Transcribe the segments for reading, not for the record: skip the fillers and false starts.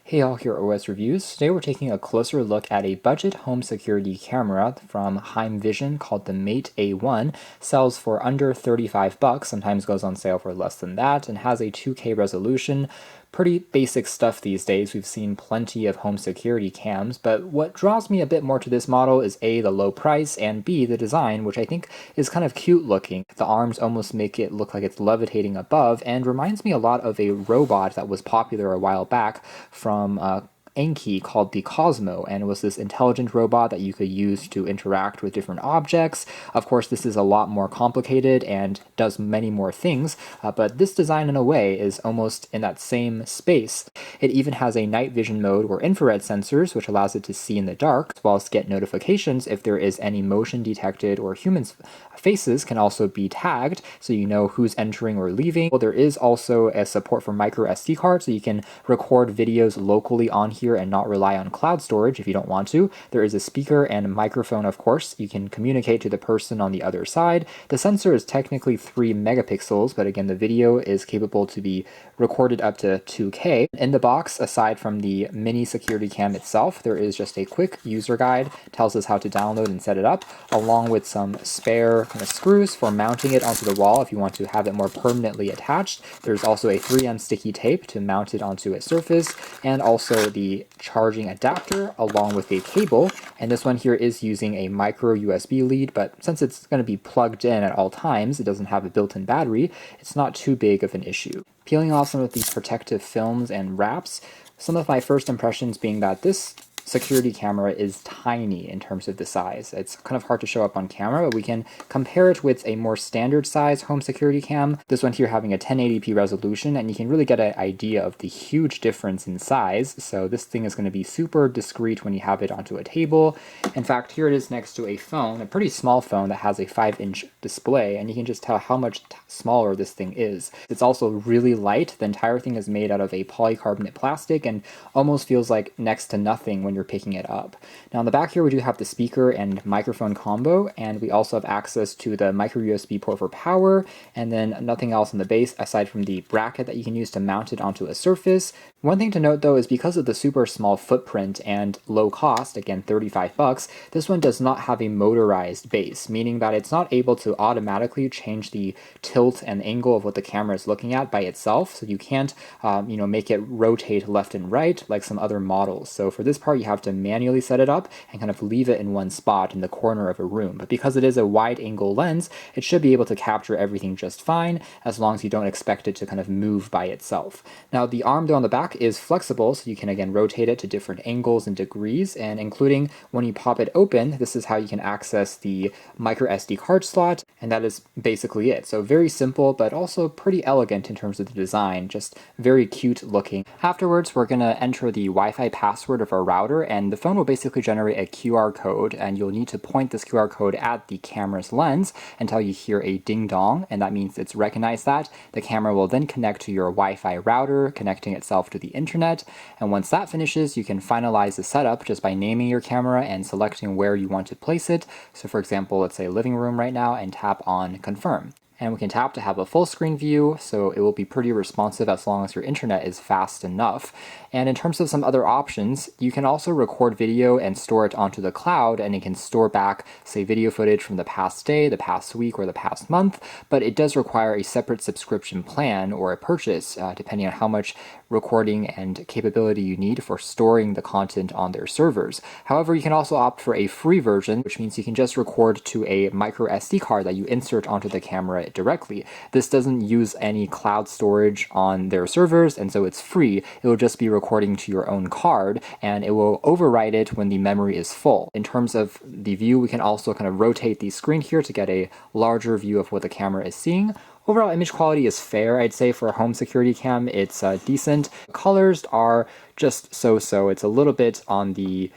Hey all, here at OS Reviews. Today we're taking a closer look at a budget home security camera from HeimVision called the Mate A1. Sells for under 35 bucks, sometimes goes on sale for less than that, and has a 2K resolution. Pretty basic stuff these days. We've seen plenty of home security cams, but what draws me a bit more to this model is A, the low price, and B, the design, which I think is kind of cute looking. The arms almost make it look like it's levitating above and reminds me a lot of a robot that was popular a while back from Enki called the Cosmo, and it was this intelligent robot that you could use to interact with different objects. Of course, this is a lot more complicated and does many more things, but this design in a way is almost in that same space. It even has a night vision mode or infrared sensors, which allows it to see in the dark, as well as get notifications if there is any motion detected, or humans' faces can also be tagged so you know who's entering or leaving. Well, there is also a support for MicroSD cards, so you can record videos locally on here and not rely on cloud storage if you don't want to. There is a speaker and a microphone, of course. You can communicate to the person on the other side. The sensor is technically 3 megapixels, but again, the video is capable to be recorded up to 2K. In the box, aside from the mini security cam itself, there is just a quick user guide, tells us how to download and set it up, along with some spare kind of screws for mounting it onto the wall if you want to have it more permanently attached. There's also a 3M sticky tape to mount it onto a surface, and also the charging adapter along with a cable. And this one here is using a micro USB lead, but since it's going to be plugged in at all times, it doesn't have a built-in battery, it's not too big of an issue. Peeling off some of these protective films and wraps, some of my first impressions being that this security camera is tiny in terms of the size. It's kind of hard to show up on camera, but we can compare it with a more standard size home security cam. This one here having a 1080p resolution, and you can really get an idea of the huge difference in size. So this thing is going to be super discreet when you have it onto a table. In fact, here it is next to a phone, a pretty small phone that has a 5-inch display, and you can just tell how much smaller this thing is. It's also really light. The entire thing is made out of a polycarbonate plastic and almost feels like next to nothing when you're picking it up. Now on the back here we do have the speaker and microphone combo, and we also have access to the micro USB port for power, and then nothing else on the base aside from the bracket that you can use to mount it onto a surface. One thing to note though is because of the super small footprint and low cost, again 35 bucks, this one does not have a motorized base, meaning that it's not able to automatically change the tilt and angle of what the camera is looking at by itself, so you can't make it rotate left and right like some other models. So for this part you have to manually set it up and kind of leave it in one spot in the corner of a room. But because it is a wide angle lens, it should be able to capture everything just fine, as long as you don't expect it to kind of move by itself. Now the arm though on the back is flexible, so you can again rotate it to different angles and degrees, and including when you pop it open, this is how you can access the micro SD card slot, and that is basically it. So very simple, but also pretty elegant in terms of the design, just very cute looking. Afterwards, we're gonna enter the Wi-Fi password of our router, and the phone will basically generate a QR code, and you'll need to point this QR code at the camera's lens until you hear a ding dong, and that means it's recognized that. The camera will then connect to your Wi-Fi router, connecting itself to the internet, and once that finishes, you can finalize the setup just by naming your camera and selecting where you want to place it. So for example, let's say living room right now, and tap on confirm. And we can tap to have a full screen view, so it will be pretty responsive as long as your internet is fast enough. And in terms of some other options, you can also record video and store it onto the cloud, and it can store back, say, video footage from the past day, the past week, or the past month, but it does require a separate subscription plan or a purchase, depending on how much recording and capability you need for storing the content on their servers. However, you can also opt for a free version, which means you can just record to a micro SD card that you insert onto the camera directly. This doesn't use any cloud storage on their servers, and so it's free. It will just be recording to your own card, and it will overwrite it when the memory is full. In terms of the view, we can also kind of rotate the screen here to get a larger view of what the camera is seeing. Overall image quality is fair, I'd say. For a home security cam, it's decent. Colors are just so-so. It's a little bit on the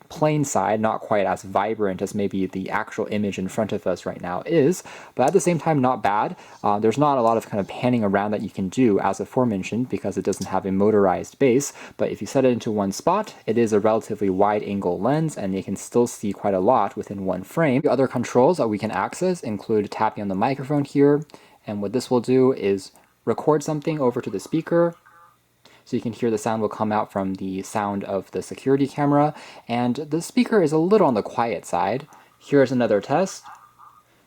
plain side, not quite as vibrant as maybe the actual image in front of us right now is, but at the same time not bad. There's not a lot of kind of panning around that you can do as aforementioned because it doesn't have a motorized base, but if you set it into one spot, it is a relatively wide angle lens and you can still see quite a lot within one frame. The other controls that we can access include tapping on the microphone here, and what this will do is record something over to the speaker. So you can hear the sound will come out from the sound of the security camera, and the speaker is a little on the quiet side. Here's another test.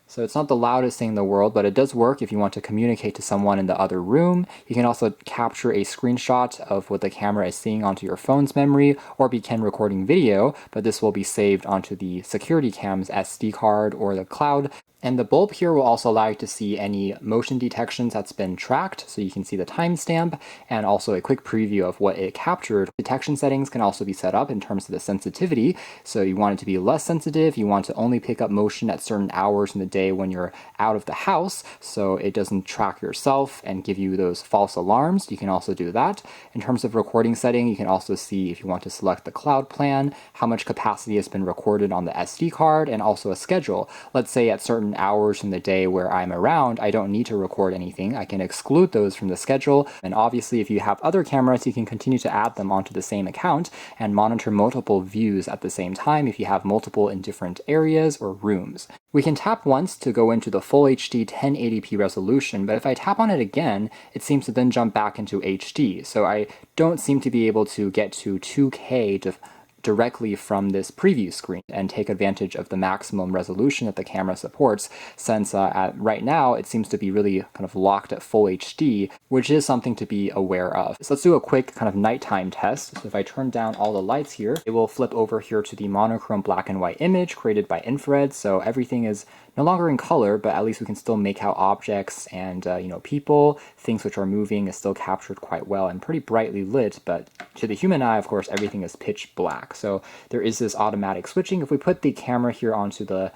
So it's not the loudest thing in the world, but it does work if you want to communicate to someone in the other room. You can also capture a screenshot of what the camera is seeing onto your phone's memory, or begin recording video, but this will be saved onto the security cam's SD card or the cloud. And the bulb here will also allow you to see any motion detections that's been tracked, so you can see the timestamp and also a quick preview of what it captured. Detection settings can also be set up in terms of the sensitivity, so you want it to be less sensitive, you want to only pick up motion at certain hours in the day when you're out of the house, so it doesn't track yourself and give you those false alarms. You can also do that. In terms of recording setting, you can also see if you want to select the cloud plan, how much capacity has been recorded on the SD card, and also a schedule. Let's say at certain hours in the day where I'm around, I don't need to record anything. I can exclude those from the schedule. And obviously, if you have other cameras, you can continue to add them onto the same account and monitor multiple views at the same time if you have multiple in different areas or rooms. We can tap once to go into the full HD 1080p resolution, but if I tap on it again, it seems to then jump back into HD. So I don't seem to be able to get to 2K directly from this preview screen and take advantage of the maximum resolution that the camera supports, since right now it seems to be really kind of locked at full HD, which is something to be aware of. So let's do a quick kind of nighttime test. So if I turn down all the lights here, it will flip over here to the monochrome black and white image created by infrared, so everything is no longer in color, but at least we can still make out objects and people, things which are moving is still captured quite well and pretty brightly lit, but to the human eye, of course, everything is pitch black. So there is this automatic switching. If we put the camera here onto the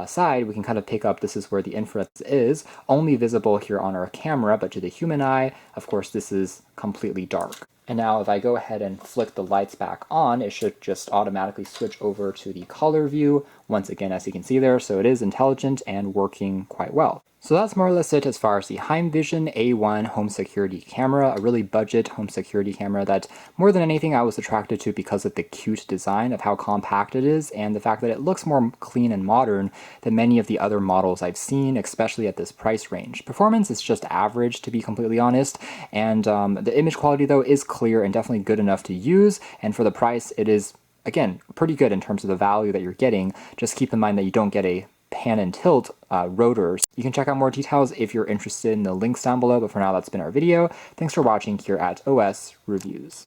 side, we can kind of pick up this is where the infrared is, only visible here on our camera, but to the human eye, of course, this is completely dark. And now if I go ahead and flick the lights back on, it should just automatically switch over to the color view, once again, as you can see there, so it is intelligent and working quite well. So that's more or less it as far as the HeimVision A1 home security camera, a really budget home security camera that more than anything I was attracted to because of the cute design of how compact it is and the fact that it looks more clean and modern than many of the other models I've seen, especially at this price range. Performance is just average, to be completely honest, and the image quality though is clear and definitely good enough to use, and for the price it is, again, pretty good in terms of the value that you're getting. Just keep in mind that you don't get a pan and tilt rotors. You can check out more details if you're interested in the links down below, but for now that's been our video. Thanks for watching here at OS Reviews.